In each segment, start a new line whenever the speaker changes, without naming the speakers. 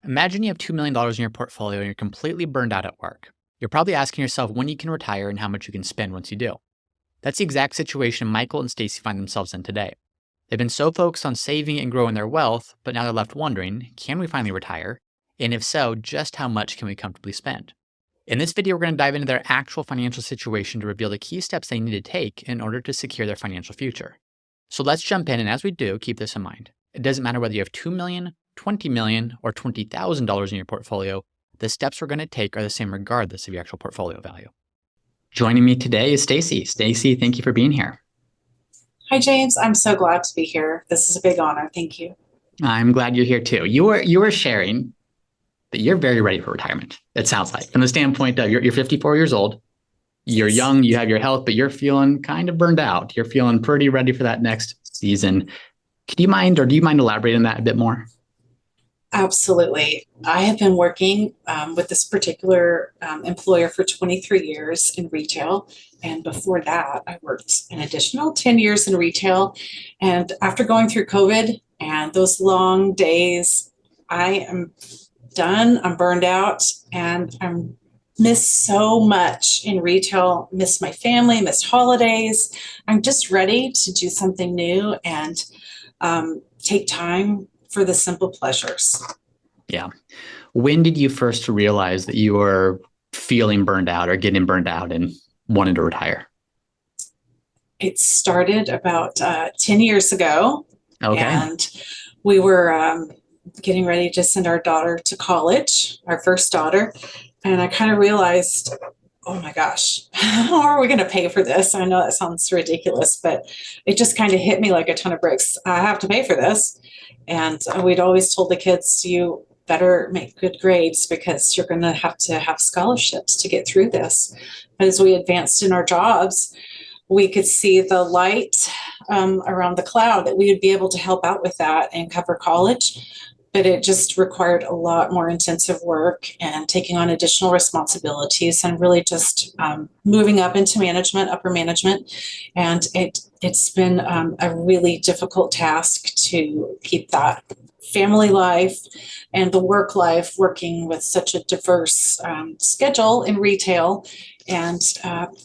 Imagine you have $2 million in your portfolio and you're completely burned out at work. You're probably asking yourself when you can retire and how much you can spend once you do. That's the exact situation Michael and Stacy find themselves in today. They've been so focused on saving and growing their wealth, but now they're left wondering, can we finally retire? And if so, just how much can we comfortably spend? In this video, we're going to dive into their actual financial situation to reveal the key steps they need to take in order to secure their financial future. So let's jump in, and as we do, keep this in mind. It doesn't matter whether you have $2 million, $20 million, or $20,000 in your portfolio, the steps we're going to take are the same regardless of your actual portfolio value. Joining me today is Stacy. Stacy, thank you for being here.
Hi, James. I'm so glad to be here. This is a big honor. Thank you.
I'm glad you're here too. You were sharing that you're very ready for retirement. It sounds like, from the standpoint of you're 54 years old, you're young, you have your health, but you're feeling kind of burned out. You're feeling pretty ready for that next season. Do you mind elaborating on that a bit more?
Absolutely. I have been working with this particular employer for 23 years in retail. And before that, I worked an additional 10 years in retail. And after going through COVID and those long days, I am done. I'm burned out, and I'm miss so much in retail, miss my family, miss holidays. I'm just ready to do something new and take time for the simple pleasures.
Yeah. When did you first realize that you were feeling burned out or getting burned out and wanted to retire?
It started about 10 years ago.
Okay.
And we were getting ready to send our daughter to college, our first daughter. And I kind of realized, oh my gosh, how are we going to pay for this? I know that sounds ridiculous, but it just kind of hit me like a ton of bricks. I have to pay for this. And we'd always told the kids, you better make good grades because you're going to have scholarships to get through this. But as we advanced in our jobs, we could see the light around the cloud that we would be able to help out with that and cover college. But it just required a lot more intensive work and taking on additional responsibilities and really just moving up into management, upper management. And it's been a really difficult task to keep that family life and the work life working with such a diverse schedule in retail. And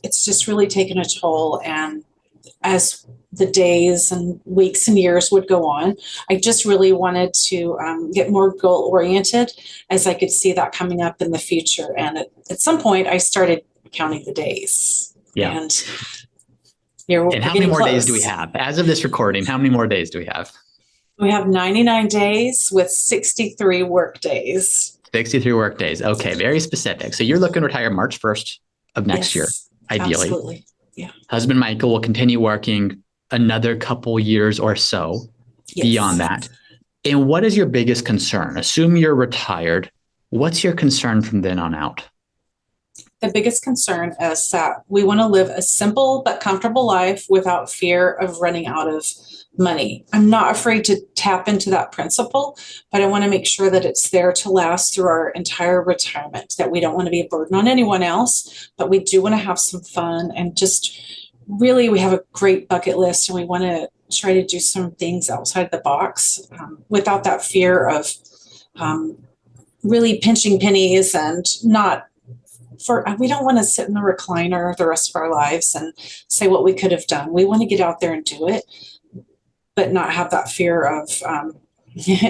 it's just really taken a toll. And as the days and weeks and years would go on, I just really wanted to get more goal oriented as I could see that coming up in the future. And at some point I started counting the days.
Yeah.
And
how many more days do we have? As of this recording, how many more days do we have?
We have 99 days with 63 work days.
63 work days. Okay. Very specific. So you're looking to retire March 1st of next year, ideally.
Absolutely. Yeah.
Husband Michael will continue working another couple years or so beyond that. And what is your biggest concern? Assume you're retired. What's your concern from then on out?
The biggest concern is that we want to live a simple but comfortable life without fear of running out of money. I'm not afraid to tap into that principle, but I want to make sure that it's there to last through our entire retirement, that we don't want to be a burden on anyone else, but we do want to have some fun and just really, we have a great bucket list and we want to try to do some things outside the box without that fear of really pinching pennies and we don't want to sit in the recliner the rest of our lives and say what we could have done. We want to get out there and do it, but not have that fear of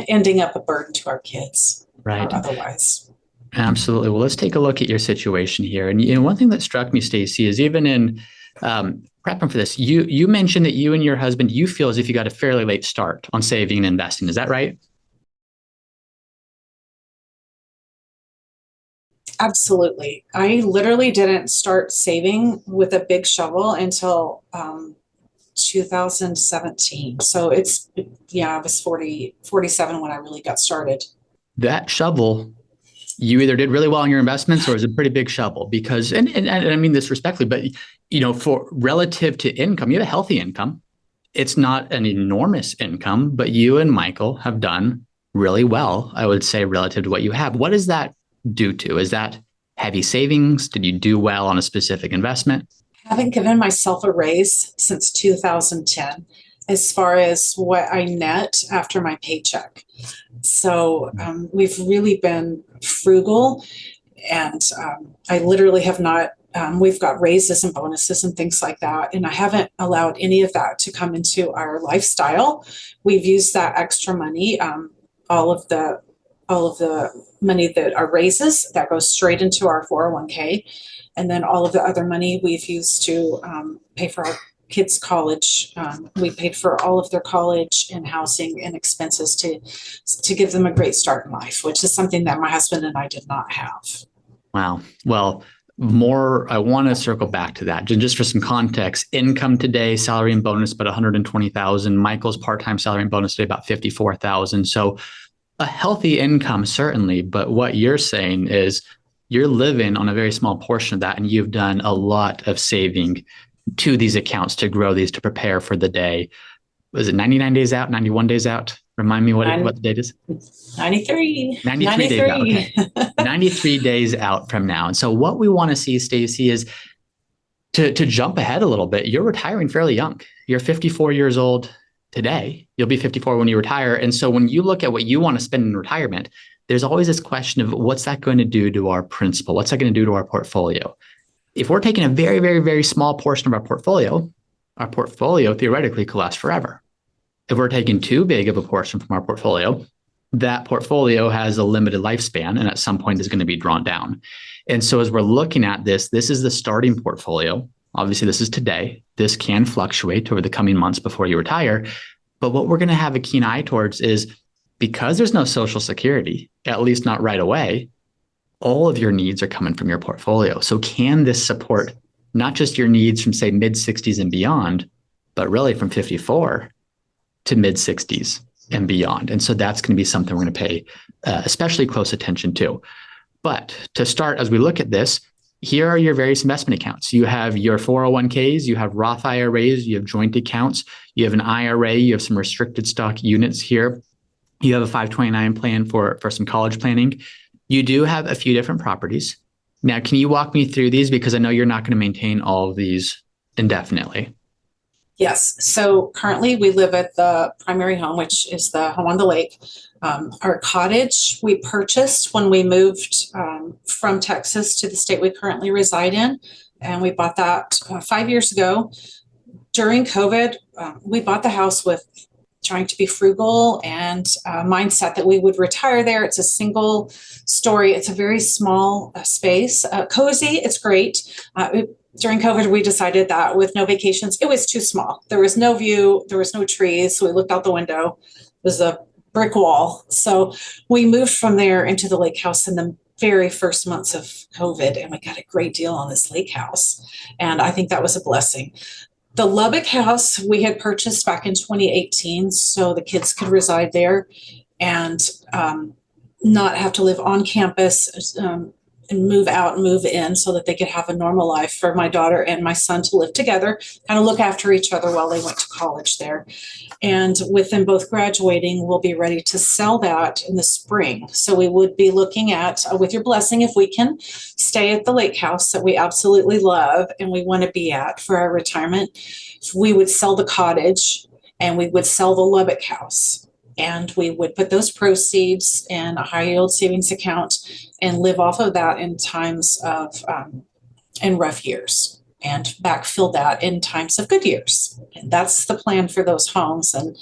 ending up a burden to our kids.
Right.
Or otherwise.
Absolutely. Well, let's take a look at your situation here. And one thing that struck me, Stacy, is even in prepping for this, you mentioned that you and your husband, you feel as if you got a fairly late start on saving and investing. Is that right?
Absolutely. I literally didn't start saving with a big shovel until 2017. So I was 47 when I really got started.
That shovel, you either did really well in your investments or it was a pretty big shovel because, and I mean this respectfully, but for relative to income, you have a healthy income. It's not an enormous income, but you and Michael have done really well, I would say, relative to what you have. What is that due to? Is that heavy savings? Did you do well on a specific investment?
I haven't given myself a raise since 2010. as far as what I net after my paycheck. So we've really been frugal, and I literally have not. We've got raises and bonuses and things like that, and I haven't allowed any of that to come into our lifestyle. We've used that extra money, all of the money that are raises that goes straight into our 401k, and then all of the other money we've used to pay for our kids' college. We paid for all of their college and housing and expenses to give them a great start in life, which is something that my husband and I did not have.
Wow. Well, I want to circle back to that. Just for some context, income today, salary and bonus, about 120,000. Michael's part-time salary and bonus today, about 54,000. So a healthy income, certainly. But what you're saying is you're living on a very small portion of that, and you've done a lot of saving to these accounts to grow these, to prepare for the day. Was it 99 days out, 91 days out? Remind me what the date is.
93.
93 days out. Okay. 93 days out from now. And so what we want to see, Stacy, is to jump ahead a little bit. You're retiring fairly young. You're 54 years old today. You'll be 54 when you retire. And so when you look at what you want to spend in retirement, there's always this question of what's that going to do to our principal? What's that going to do to our portfolio? If we're taking a very, very, very small portion of our portfolio theoretically could last forever. If we're taking too big of a portion from our portfolio, that portfolio has a limited lifespan and at some point is going to be drawn down. And so as we're looking at this is the starting portfolio. Obviously, this is today. This can fluctuate over the coming months before you retire. But what we're going to have a keen eye towards is, because there's no Social Security, at least not right away, all of your needs are coming from your portfolio. So can this support not just your needs from, say, mid-60s and beyond, but really from 54 to mid-60s and beyond? And so that's going to be something we're going to pay especially close attention to. But to start, as we look at this, here are your various investment accounts. You have your 401ks, you have Roth IRAs, you have joint accounts, you have an IRA, you have some restricted stock units here. You have a 529 plan for some college planning. You do have a few different properties. Now, can you walk me through these? Because I know you're not going to maintain all of these indefinitely.
Yes. So currently we live at the primary home, which is the home on the lake. Our cottage we purchased when we moved from Texas to the state we currently reside in. And we bought that 5 years ago. During COVID, we bought the house with trying to be frugal and mindset that we would retire there. It's a single story. It's a very small space, cozy. It's great. During COVID, we decided that with no vacations, it was too small. There was no view. There was no trees. So we looked out the window. It was a brick wall. So we moved from there into the lake house in the very first months of COVID, and we got a great deal on this lake house. And I think that was a blessing. The Lubbock house we had purchased back in 2018, so the kids could reside there and not have to live on campus and move out and move in, so that they could have a normal life for my daughter and my son to live together, kind of look after each other while they went to college there. And with them both graduating, we'll be ready to sell that in the spring. So we would be looking at, with your blessing, if we can stay at the lake house that we absolutely love and we want to be at for our retirement, we would sell the cottage and we would sell the Lubbock house. And we would put those proceeds in a high yield savings account and live off of that in times of, in rough years, and backfill that in times of good years. And that's the plan for those homes. And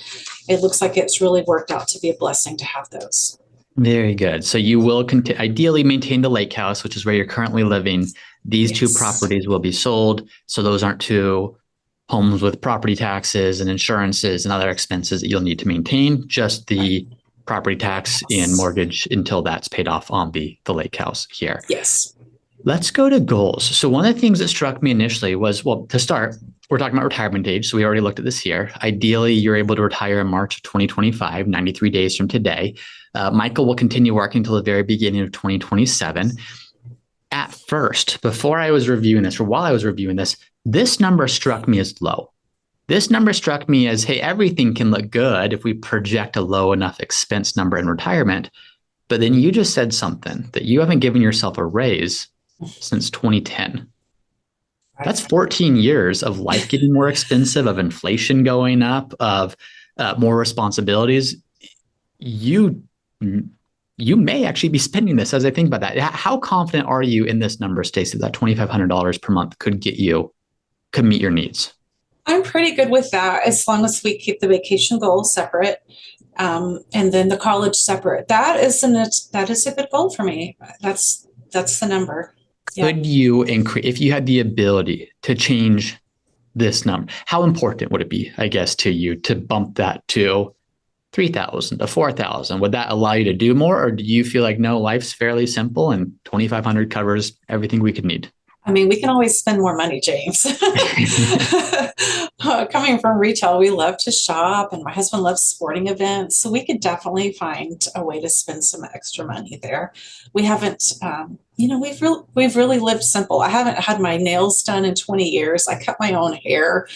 it looks like it's really worked out to be a blessing to have those.
Very good. So you will ideally maintain the lake house, which is where you're currently living. These two properties will be sold. So those aren't two homes with property taxes and insurances and other expenses that you'll need to maintain, just the property tax and mortgage until that's paid off on the lake house here.
Yes.
Let's go to goals. So one of the things that struck me initially was, well, to start, we're talking about retirement age. So we already looked at this here. Ideally, you're able to retire in March of 2025, 93 days from today. Michael will continue working until the very beginning of 2027. At first, before I was reviewing this, or while I was reviewing this number struck me as low. This number struck me as, hey, everything can look good if we project a low enough expense number in retirement. But then you just said something that you haven't given yourself a raise since 2010. That's 14 years of life getting more expensive, of inflation going up, of more responsibilities. You may actually be spending this. As I think about that, how confident are you in this number, Stacy, that $2,500 per month could meet your needs?
I'm pretty good with that as long as we keep the vacation goal separate, and then the college separate. That is a good goal for me. That's the number.
Could you increase, if you had the ability to change this number, how important would it be, I guess, to you to bump that to 3,000 to 4,000? Would that allow you to do more? Or do you feel like, no, life's fairly simple and 2,500 covers everything we could need?
I mean, we can always spend more money, James. Coming from retail, we love to shop, and my husband loves sporting events. So we could definitely find a way to spend some extra money there. We haven't, we've really lived simple. I haven't had my nails done in 20 years. I cut my own hair.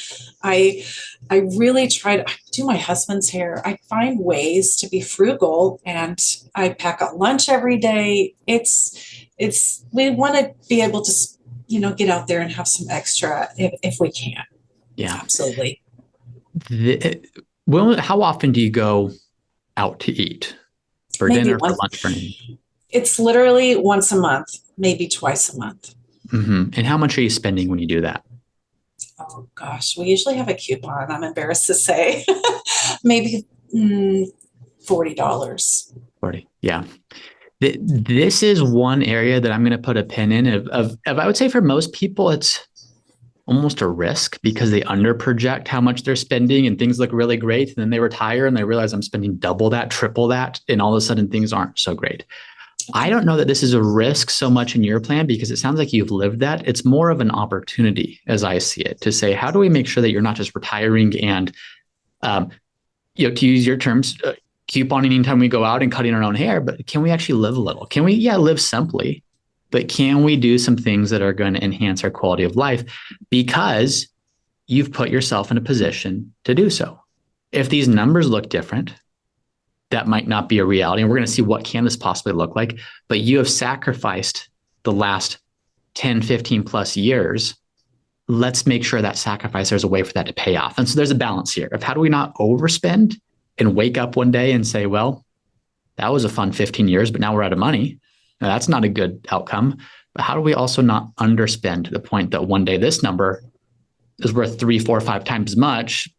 I really try to do my husband's hair. I find ways to be frugal, and I pack a lunch every day. We want to be able to, get out there and have some extra if we can.
Yeah,
absolutely.
How often do you go out to eat for dinner, for lunch, for anything?
It's literally once a month, maybe twice a month.
Mm-hmm. And how much are you spending when you do that?
Oh gosh, we usually have a coupon. I'm embarrassed to say, maybe $40.
40, yeah. This is one area that I'm going to put a pin in. Of I would say for most people, it's almost a risk because they underproject how much they're spending and things look really great. And then they retire and they realize I'm spending double that, triple that. And all of a sudden things aren't so great. I don't know that this is a risk so much in your plan because it sounds like you've lived that. It's more of an opportunity as I see it to say, how do we make sure that you're not just retiring and, to use your terms, couponing anytime we go out and cutting our own hair, but can we actually live a little? Can we, live simply, but can we do some things that are going to enhance our quality of life because you've put yourself in a position to do so? If these numbers look different, that might not be a reality. And we're going to see what can this possibly look like, but you have sacrificed the last 10, 15 plus years. Let's make sure that sacrifice, there's a way for that to pay off. And so there's a balance here of how do we not overspend and wake up one day and say, well, that was a fun 15 years, but now we're out of money. Now, that's not a good outcome. But how do we also not underspend to the point that one day this number is worth 3, 4, 5 times as much,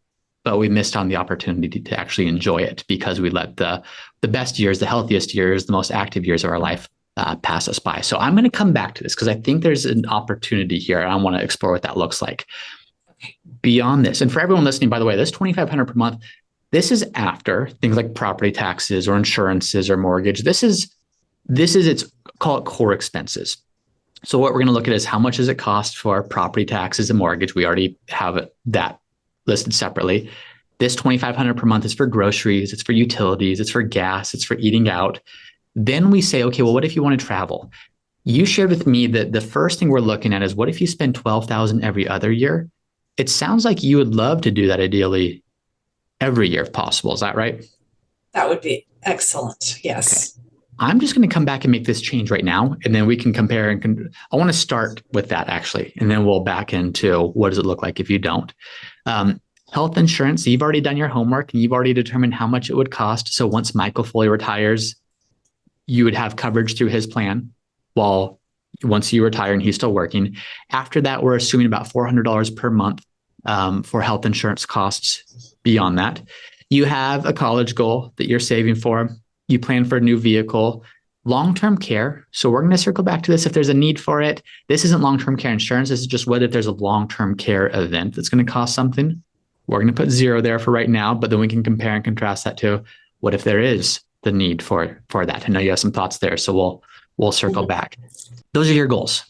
but we missed on the opportunity to actually enjoy it because we let the best years, the healthiest years, the most active years of our life pass us by. So I'm going to come back to this because I think there's an opportunity here. And I want to explore what that looks like. Beyond this, and for everyone listening, by the way, this $2,500 per month, this is after things like property taxes or insurances or mortgage. This is its, call it core expenses. So what we're going to look at is how much does it cost for property taxes and mortgage? We already have that listed separately. This $2,500 per month is for groceries. It's for utilities. It's for gas. It's for eating out. Then we say, okay, well, what if you want to travel? You shared with me that the first thing we're looking at is what if you spend $12,000 every other year? It sounds like you would love to do that ideally every year if possible. Is that right?
That would be excellent. Yes.
Okay. I'm just going to come back and make this change right now, and then we can compare. I want to start with that actually, and then we'll back into what does it look like if you don't. Health insurance, you've already done your homework and you've already determined how much it would cost. So once Michael fully retires, you would have coverage through his plan once you retire and he's still working. After that, we're assuming about $400 per month for health insurance costs. Beyond that, you have a college goal that you're saving for. You plan for a new vehicle, long-term care. So we're going to circle back to this if there's a need for it. This isn't long-term care insurance. This is just what if there's a long-term care event that's going to cost something. We're going to put 0 there for right now, but then we can compare and contrast that to what if there is the need for that. I know you have some thoughts there, so we'll circle back. Those are your goals.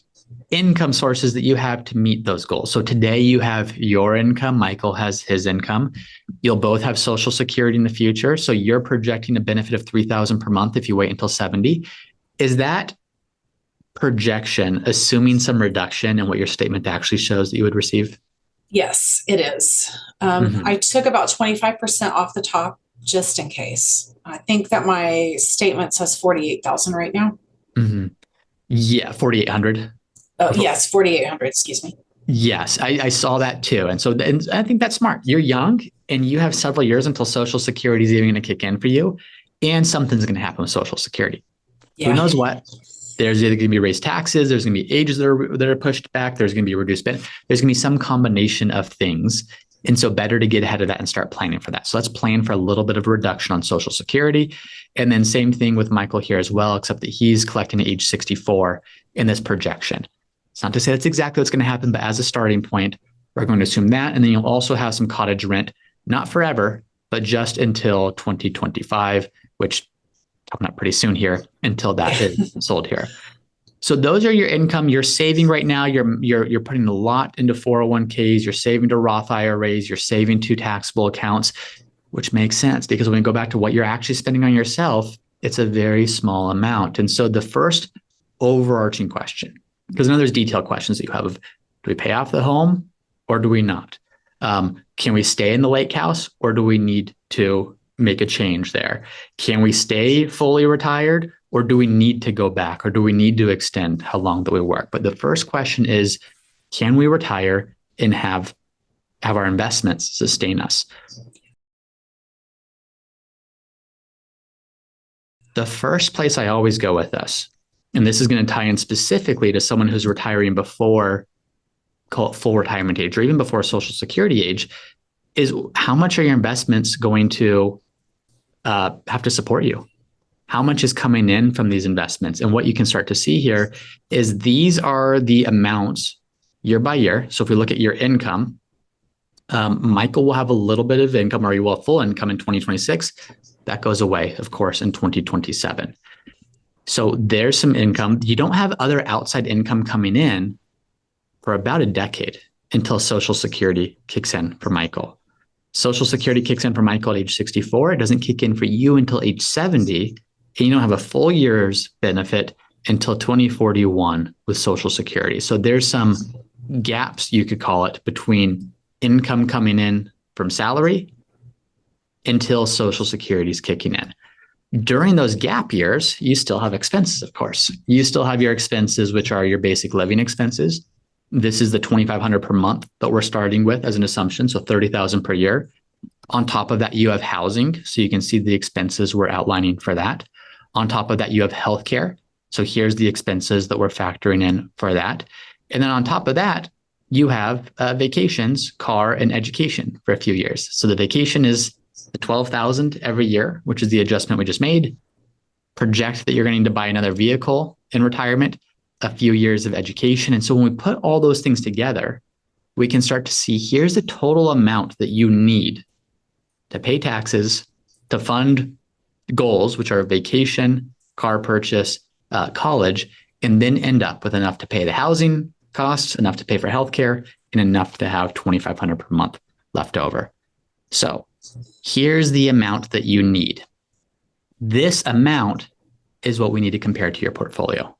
Income sources that you have to meet those goals. So today you have your income. Michael has his income. You'll both have Social Security in the future. So you're projecting a benefit of $3,000 per month if you wait until 70. Is that projection assuming some reduction in what your statement actually shows that you would receive?
Yes, it is. I took about 25% off the top just in case. I think that my statement says 48,000 right now.
Yeah, 4,800.
Oh, yes, 4,800. Excuse me.
Yes, I saw that too. And I think that's smart. You're young and you have several years until Social Security is even going to kick in for you. And something's going to happen with Social Security. Who
Yeah.
knows what? There's either going to be raised taxes. There's going to be ages that are pushed back. There's going to be reduced benefit. There's going to be some combination of things. And so better to get ahead of that and start planning for that. So let's plan for a little bit of a reduction on Social Security. And then same thing with Michael here as well, except that he's collecting at age 64 in this projection. It's not to say that's exactly what's going to happen, but as a starting point, we're going to assume that. And then you'll also have some cottage rent, not forever, but just until 2025, which coming up pretty soon here until that is sold here. So those are your income. You're saving right now. You're putting a lot into 401ks. You're saving to Roth IRAs. You're saving to taxable accounts, which makes sense because when we go back to what you're actually spending on yourself, it's a very small amount. And so the first overarching question, because I know there's detailed questions that you have of, do we pay off the home or do we not? Can we stay in the lake house or do we need to make a change there? Can we stay fully retired or do we need to go back or do we need to extend how long that we work? But the first question is, can we retire and have our investments sustain us? The first place I always go with this, and this is going to tie in specifically to someone who's retiring before, call it full retirement age or even before Social Security age, is how much are your investments going to have to support you? How much is coming in from these investments? And what you can start to see here is these are the amounts year by year. So if we look at your income, Michael will have a little bit of income or he will have full income in 2026. That goes away, of course, in 2027. So there's some income. You don't have other outside income coming in for about a decade until Social Security kicks in for Michael. Social Security kicks in for Michael at age 64. It doesn't kick in for you until age 70. And you don't have a full year's benefit until 2041 with Social Security. So there's some gaps, you could call it, between income coming in from salary until Social Security is kicking in. During those gap years, you still have expenses, of course. You still have your expenses, which are your basic living expenses. This is the $2,500 per month that we're starting with as an assumption, so $30,000 per year. On top of that, you have housing, so you can see the expenses we're outlining for that. On top of that, you have healthcare. So here's the expenses that we're factoring in for that. And then on top of that, you have vacations, car, and education for a few years. So the vacation is the $12,000 every year, which is the adjustment we just made. Project that you're going to buy another vehicle in retirement, a few years of education. And so when we put all those things together, we can start to see here's the total amount that you need to pay taxes, to fund goals, which are vacation, car purchase, college, and then end up with enough to pay the housing costs, enough to pay for healthcare, and enough to have $2,500 per month left over. So here's the amount that you need. This amount is what we need to compare to your portfolio.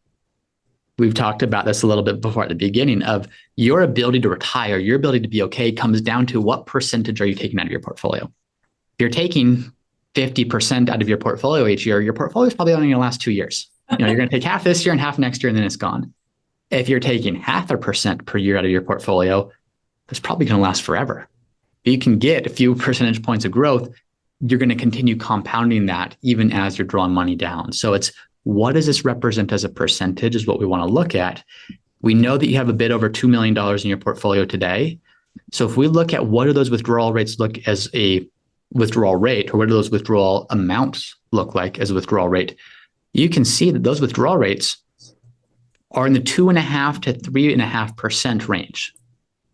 We've talked about this a little bit before at the beginning of your ability to retire, your ability to be okay comes down to what percentage are you taking out of your portfolio. If you're taking 50% out of your portfolio each year, your portfolio is probably only going to last 2 years. You're going to take half this year and half next year, and then it's gone. If you're taking 0.5% per year out of your portfolio, it's probably going to last forever. If you can get a few percentage points of growth, you're going to continue compounding that even as you're drawing money down. So it's what does this represent as a percentage is what we want to look at. We know that you have a bit over $2 million in your portfolio today. So if we look at what do those withdrawal rates look as a withdrawal rate, or what do those withdrawal amounts look like as a withdrawal rate, you can see that those withdrawal rates are in the 2.5% to 3.5% range.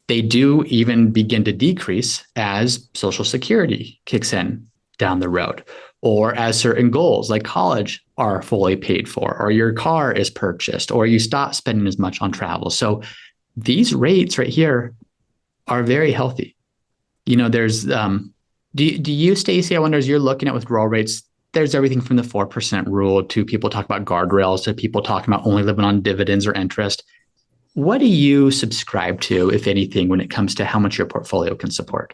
They do even begin to decrease as Social Security kicks in down the road, or as certain goals like college are fully paid for, or your car is purchased, or you stop spending as much on travel. So these rates right here are very healthy. There's, do you, Stacy, I wonder, as you're looking at withdrawal rates, there's everything from the 4% rule to people talk about guardrails to people talking about only living on dividends or interest. What do you subscribe to, if anything, when it comes to how much your portfolio can support?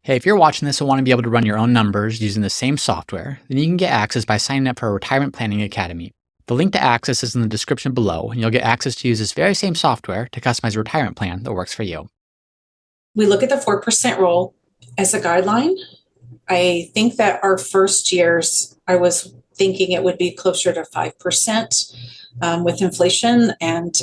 Hey, if you're watching this and want to be able to run your own numbers using the same software, then you can get access by signing up for a Retirement Planning Academy. The link to access is in the description below, and you'll get access to use this very same software to customize a retirement plan that works for you.
We look at the 4% rule as a guideline. I think that our first years, I was thinking it would be closer to 5% with inflation and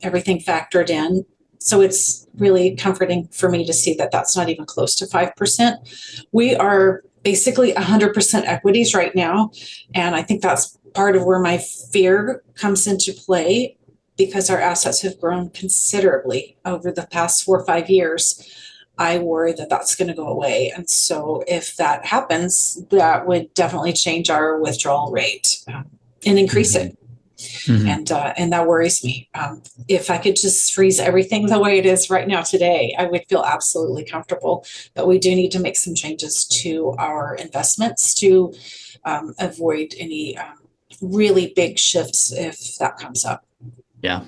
everything factored in. So it's really comforting for me to see that that's not even close to 5%. We are basically 100% equities right now. And I think that's part of where my fear comes into play, because our assets have grown considerably over the past 4 or 5 years. I worry that that's going to go away. And so if that happens, that would definitely change our withdrawal rate and increase it. And that worries me. If I could just freeze everything the way it is right now today, I would feel absolutely comfortable. But we do need to make some changes to our investments to avoid any really big shifts if that comes up.
Yeah,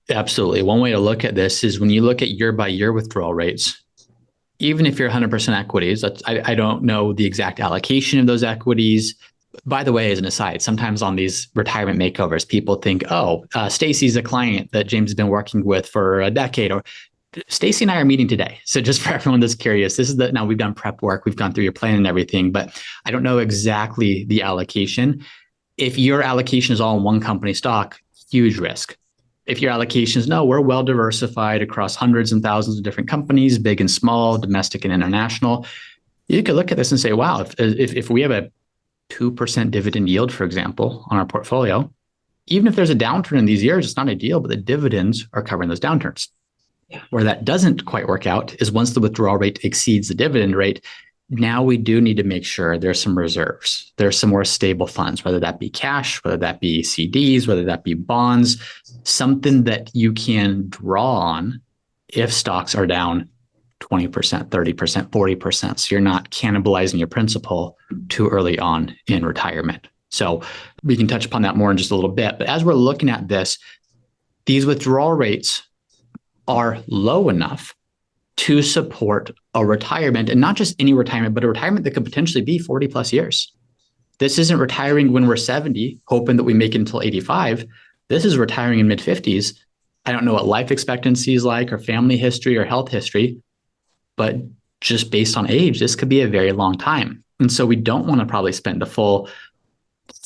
absolutely. One way to look at this is when you look at year by year withdrawal rates, even if you're 100% equities, I don't know the exact allocation of those equities. By the way, as an aside, sometimes on these retirement makeovers, people think, oh, Stacy's a client that James has been working with for a decade, or Stacy and I are meeting today. So just for everyone that's curious, now we've done prep work, we've gone through your plan and everything, but I don't know exactly the allocation. If your allocation is all in one company stock, huge risk. If your allocation is, no, we're well diversified across hundreds and thousands of different companies, big and small, domestic and international, you could look at this and say, wow, if we have a 2% dividend yield, for example, on our portfolio, even if there's a downturn in these years, it's not ideal, but the dividends are covering those downturns.
Yeah.
Where that doesn't quite work out is once the withdrawal rate exceeds the dividend rate, now we do need to make sure there's some reserves. There's some more stable funds, whether that be cash, whether that be CDs, whether that be bonds, something that you can draw on if stocks are down 20%, 30%, 40%. So you're not cannibalizing your principal too early on in retirement. So we can touch upon that more in just a little bit. But as we're looking at this, these withdrawal rates are low enough to support a retirement, and not just any retirement, but a retirement that could potentially be 40 plus years. This isn't retiring when we're 70, hoping that we make it until 85. This is retiring in mid 50s. I don't know what life expectancy is like, or family history or health history, but just based on age, this could be a very long time. And so we don't want to probably spend the full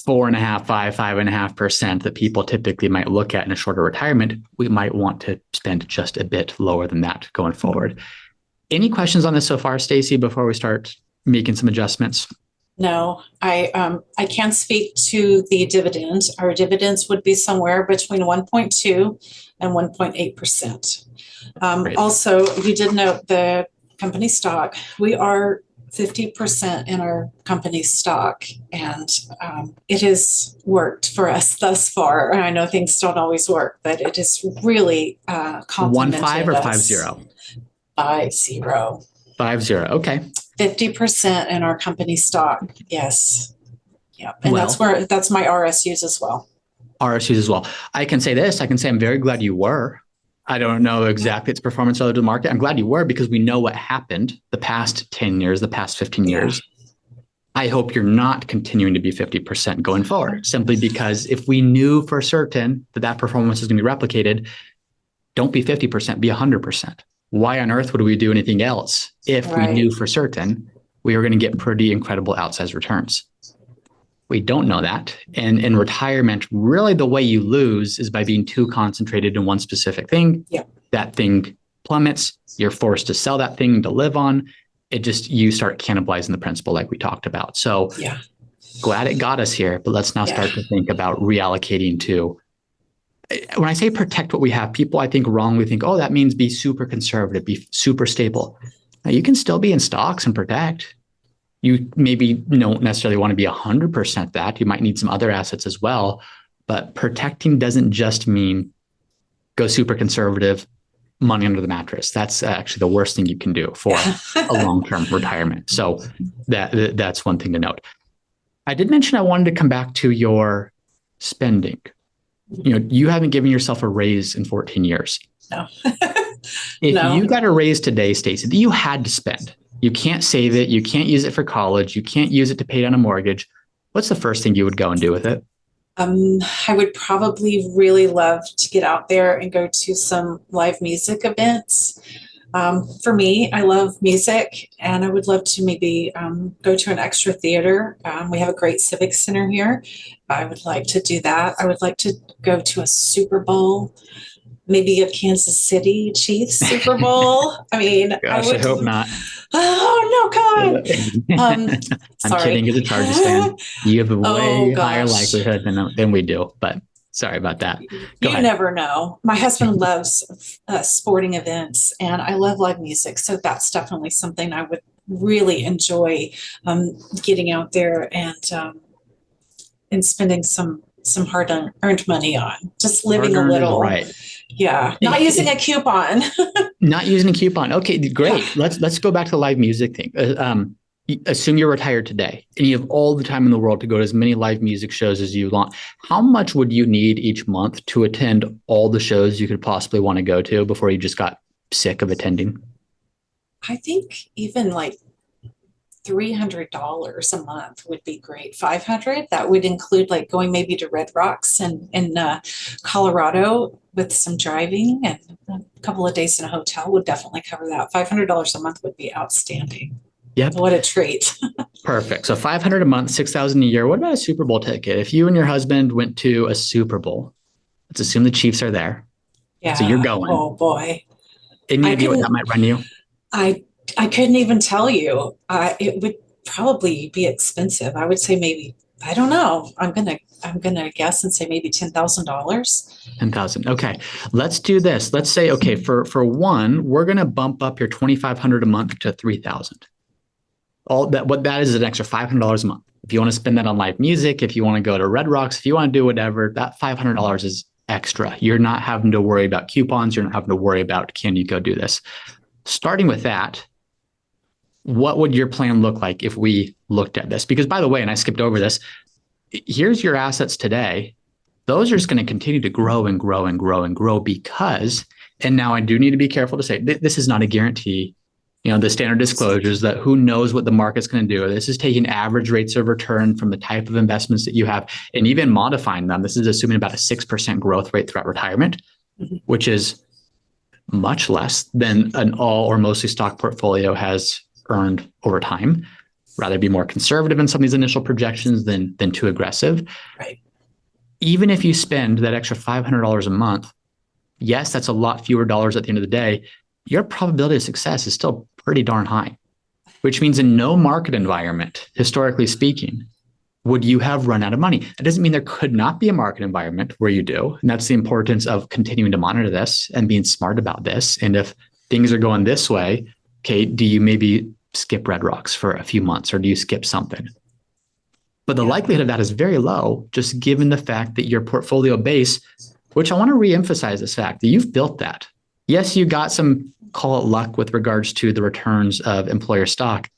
4.5%, 5.5% that people typically might look at in a shorter retirement. We might want to spend just a bit lower than that going forward. Any questions on this so far, Stacy, before we start making some adjustments?
No, I can't speak to the dividends. Our dividends would be somewhere between 1.2 and 1.8%. Also, you did note the company stock. We are 50% in our company stock, and it has worked for us thus far. I know things don't always work, but it is really complemented
1.5 or
us.
5.0?
5.0.
5.0. Okay.
50% in our company stock. Yes. Yeah. And that's my RSUs as well.
RSUs as well. I can say this. I can say I'm very glad you were. I don't know exactly its performance relative to the market. I'm glad you were, because we know what happened the past 10 years, the past 15 years. I hope you're not continuing to be 50% going forward, simply because if we knew for certain that performance is going to be replicated, don't be 50%, be 100%. Why on earth would we do anything else if we knew for certain we were going to get pretty incredible outsized returns? We don't know that. And in retirement, really the way you lose is by being too concentrated in one specific thing. Yeah. That thing plummets. You're forced to sell that thing to live on. You start cannibalizing the principal like we talked about. So glad it got us here, but let's now start to think about reallocating to, when I say protect what we have, people I think wrongly think, oh, that means be super conservative, be super stable. Now, you can still be in stocks and protect. You maybe don't necessarily want to be 100% that. You might need some other assets as well. But protecting doesn't just mean go super conservative, money under the mattress. That's actually the worst thing you can do for a long-term retirement. So that's one thing to note. I did mention I wanted to come back to your spending. You haven't given yourself a raise in 14 years.
No.
If you got a raise today, Stacy, that you had to spend, you can't save it, you can't use it for college, you can't use it to pay down a mortgage, what's the first thing you would go and do with it?
I would probably really love to get out there and go to some live music events. For me, I love music, and I would love to maybe go to an extra theater. We have a great civic center here. I would like to do that. I would like to go to a Super Bowl, maybe a Kansas City Chiefs Super Bowl. I mean,
Gosh, I hope not.
Oh no, God.
I'm
Sorry.
kidding. As a Chargers fan, you have a way higher
gosh.
likelihood than we do. But sorry about that. Go
You
ahead.
never know. My husband loves sporting events, and I love live music. So that's definitely something I would really enjoy, getting out there and spending some hard earned money on. Just living a
Hard-earned is
little.
right.
Yeah, not using a coupon.
Not using a coupon. Okay, great. Let's go back to the live music thing. Assume you're retired today and you have all the time in the world to go to as many live music shows as you want. How much would you need each month to attend all the shows you could possibly want to go to before you just got sick of attending?
I think even like $300 a month would be great. 500, that would include like going maybe to Red Rocks in Colorado with some driving, and a couple of days in a hotel would definitely cover that. $500 a month would be outstanding.
Yep.
What a treat.
Perfect. So 500 a month, 6,000 a year. What about a Super Bowl ticket? If you and your husband went to a Super Bowl, let's assume the Chiefs are there.
Yeah.
So you're going.
Oh boy.
Any idea what that might run you?
I couldn't even tell you. It would probably be expensive. I would say maybe, I don't know. I'm gonna guess and say maybe $10,000.
10,000. Okay. Let's do this. Let's say, okay, for one, we're going to bump up your 2,500 a month to 3,000. What that is an extra $500 a month. If you want to spend that on live music, if you want to go to Red Rocks, if you want to do whatever, that $500 is extra. You're not having to worry about coupons. You're not having to worry about, can you go do this? Starting with that, what would your plan look like if we looked at this? Because by the way, and I skipped over this, here's your assets today. Those are just going to continue to grow and grow and grow and grow because, and now I do need to be careful to say, this is not a guarantee. You know, the standard disclosures that who knows what the market's going to do. This is taking average rates of return from the type of investments that you have and even modifying them. This is assuming about a 6% growth rate throughout retirement, which is much less than an all or mostly stock portfolio has earned over time. Rather be more conservative in some of these initial projections than too aggressive.
Right.
Even if you spend that extra $500 a month, yes, that's a lot fewer dollars at the end of the day. Your probability of success is still pretty darn high, which means in no market environment, historically speaking, would you have run out of money. That doesn't mean there could not be a market environment where you do. And that's the importance of continuing to monitor this and being smart about this. And if things are going this way, okay, do you maybe skip Red Rocks for a few months or do you skip something? But the likelihood of that is very low, just given the fact that your portfolio base, which I want to reemphasize this fact that you've built that. Yes, you got some, call it luck with regards to the returns of employer stock,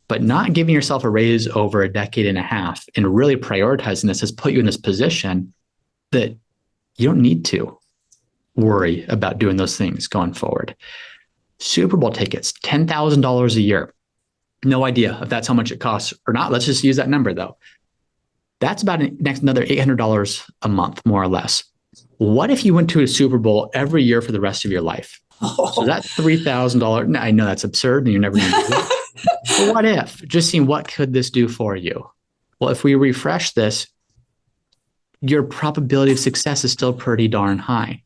but not giving yourself a raise over a decade and a half and really prioritizing this has put you in this position that you don't need to worry about doing those things going forward. Super Bowl tickets, $10,000 a year. No idea if that's how much it costs or not. Let's just use that number though. That's about another $800 a month, more or less. What if you went to a Super Bowl every year for the rest of your life? So that's $3,000. I know that's absurd and you're never going to do it. But what if? Just seeing what could this do for you? Well, if we refresh this, your probability of success is still pretty darn high.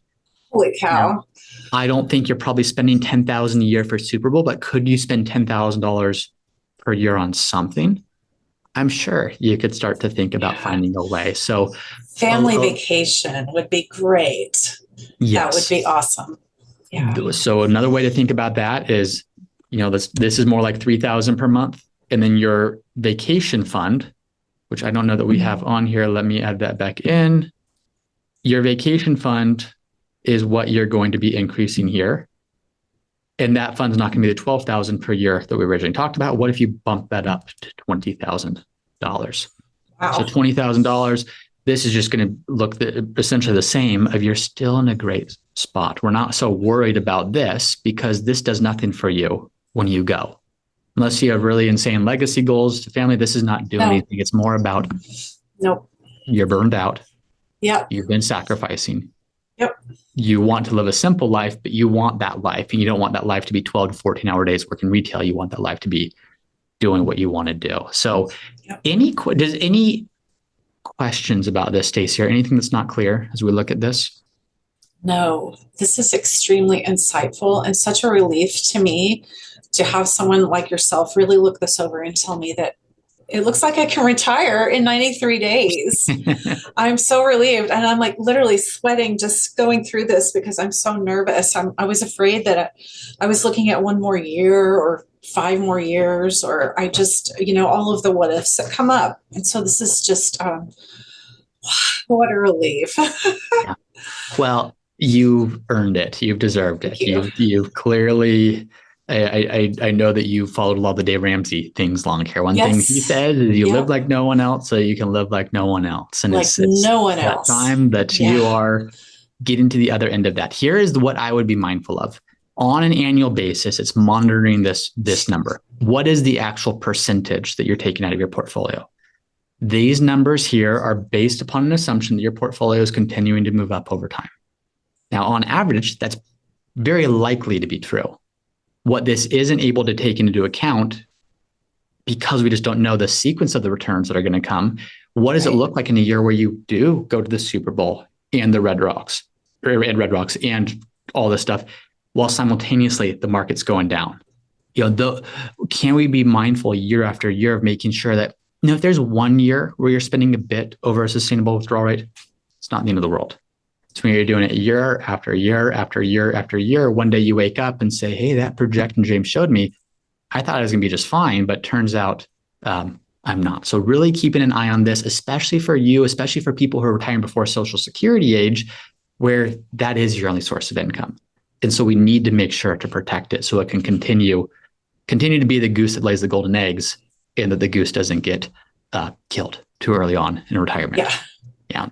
Holy cow.
Now, I don't think you're probably spending $10,000 a year for Super Bowl, but could you spend $10,000 per year on something? I'm sure you could start to think about finding a way. So
family vacation would be great.
Yes.
That would be awesome. Yeah.
So another way to think about that is, you know, this is more like $3,000 per month. And then your vacation fund, which I don't know that we have on here. Let me add that back in. Your vacation fund is what you're going to be increasing here. And that fund's not going to be the $12,000 per year that we originally talked about. What if you bump that up to $20,000?
Wow.
So $20,000, this is just going to look essentially the same if you're still in a great spot. We're not so worried about this because this does nothing for you when you go. Unless you have really insane legacy goals to family, this is not doing anything. It's more about
nope.
You're burned out.
Yep.
You've been sacrificing.
Yep.
You want to live a simple life, but you want that life, and you don't want that life to be 12 to 14-hour days working retail. You want that life to be doing what you want to do. So
Yep.
does any questions about this, Stacy, or anything that's not clear as we look at this?
No, this is extremely insightful and such a relief to me to have someone like yourself really look this over and tell me that it looks like I can retire in 93 days. I'm so relieved. And I'm like literally sweating just going through this because I'm so nervous. I was afraid that I was looking at 1 more year or 5 more years, or I just, all of the what ifs that come up. And so this is just, what a relief.
Yeah. Well, you've earned it. You've deserved it. You've clearly, I know that you followed a lot of the Dave Ramsey things long here. One thing he said is you live like no one else, so you can live like no one else. And it's
no one
that
else.
time that you are getting to the other end of that. Here is what I would be mindful of. On an annual basis, it's monitoring this number. What is the actual percentage that you're taking out of your portfolio? These numbers here are based upon an assumption that your portfolio is continuing to move up over time. Now, on average, that's very likely to be true. What this isn't able to take into account, because we just don't know the sequence of the returns that are going to come, what does it look like in a year where you do go to the Super Bowl and the Red Rocks and all this stuff, while simultaneously the market's going down? Can we be mindful year after year of making sure that, if there's 1 year where you're spending a bit over a sustainable withdrawal rate, it's not the end of the world. It's when you're doing it year after year after year after year. One day you wake up and say, hey, that projection James showed me, I thought I was going to be just fine, but turns out I'm not. So really keeping an eye on this, especially for you, especially for people who are retiring before Social Security age, where that is your only source of income. And so we need to make sure to protect it so it can continue to be the goose that lays the golden eggs, and that the goose doesn't get killed too early on in retirement. Yeah.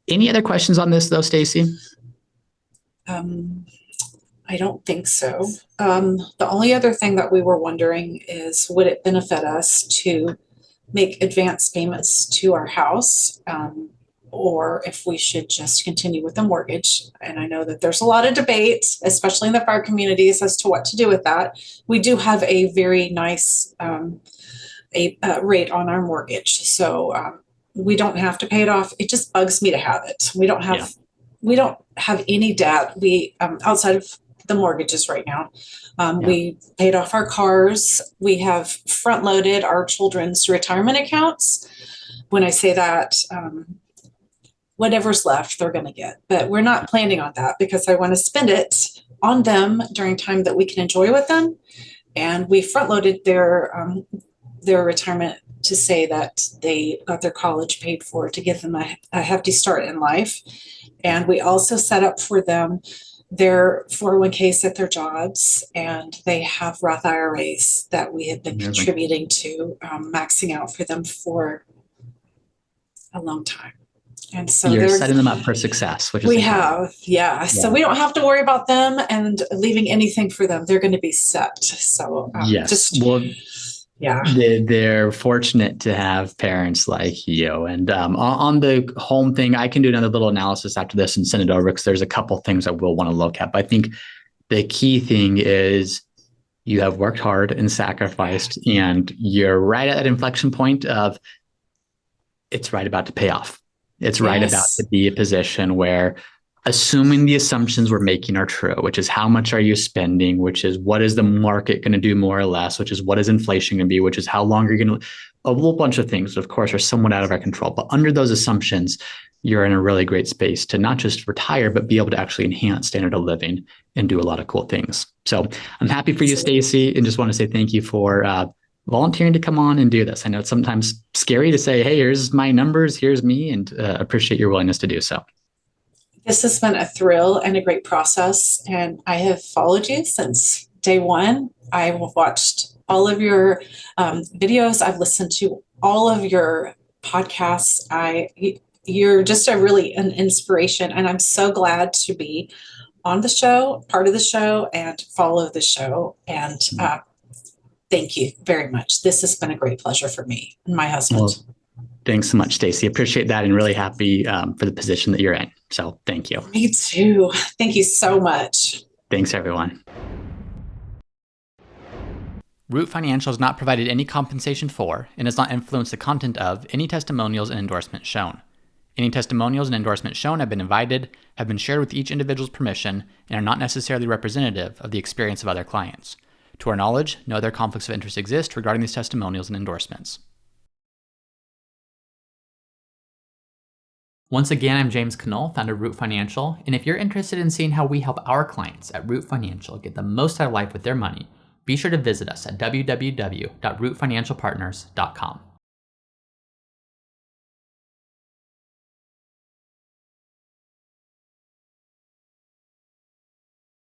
Any other questions on this, though, Stacy?
I don't think so. The only other thing that we were wondering is, would it benefit us to make advance payments to our house, or if we should just continue with the mortgage? And I know that there's a lot of debate, especially in the fire communities, as to what to do with that. We do have a very nice rate on our mortgage, so we don't have to pay it off. It just bugs me to have it. We don't have any debt. We outside of the mortgages right now. We paid off our cars. We have front loaded our children's retirement accounts. When I say that, whatever's left, they're going to get. But we're not planning on that because I want to spend it on them during time that we can enjoy with them. And we front loaded their retirement to say that they got their college paid for, to give them a hefty start in life. And we also set up for them their 401ks at their jobs, and they have Roth IRAs that we have been contributing to, maxing out for them for a long time. And so
you're setting them up for success, which is
we have, So we don't have to worry about them and leaving anything for them. They're going to be set. So
they're fortunate to have parents like you. And on the home thing, I can do another little analysis after this and send it over, because there's a couple things I will want to look at. But I think the key thing is you have worked hard and sacrificed, and you're right at that inflection point of it's right about to pay off. It's right about to be a position where, assuming the assumptions we're making are true, which is how much are you spending, which is what is the market going to do more or less, which is what is inflation going to be, which is how long you're going to, a whole bunch of things, of course, are somewhat out of our control. But under those assumptions, you're in a really great space to not just retire, but be able to actually enhance standard of living and do a lot of cool things. So I'm happy for you, Stacy, and just want to say thank you for volunteering to come on and do this. I know it's sometimes scary to say, hey, here's my numbers, here's me, and appreciate your willingness to do so.
This has been a thrill and a great process, and I have followed you since day one. I've watched all of your videos. I've listened to all of your podcasts. You're just an inspiration, and I'm so glad to be on the show, part of the show, and follow the show. And thank you very much. This has been a great pleasure for me and my husband.
Well, Thanks so much, Stacy. Appreciate that and really happy for the position that you're in. So thank you.
Me too. Thank you so much.
Thanks, everyone. Root Financial has not provided any compensation for and has not influenced the content of any testimonials and endorsements shown. Any testimonials and endorsements shown have been invited, have been shared with each individual's permission, and are not necessarily representative of the experience of other clients. To our knowledge, no other conflicts of interest exist regarding these testimonials and endorsements. Once again, I'm James Knoll, founder of Root Financial, and if you're interested in seeing how we help our clients at Root Financial get the most out of life with their money, be sure to visit us at www.rootfinancialpartners.com.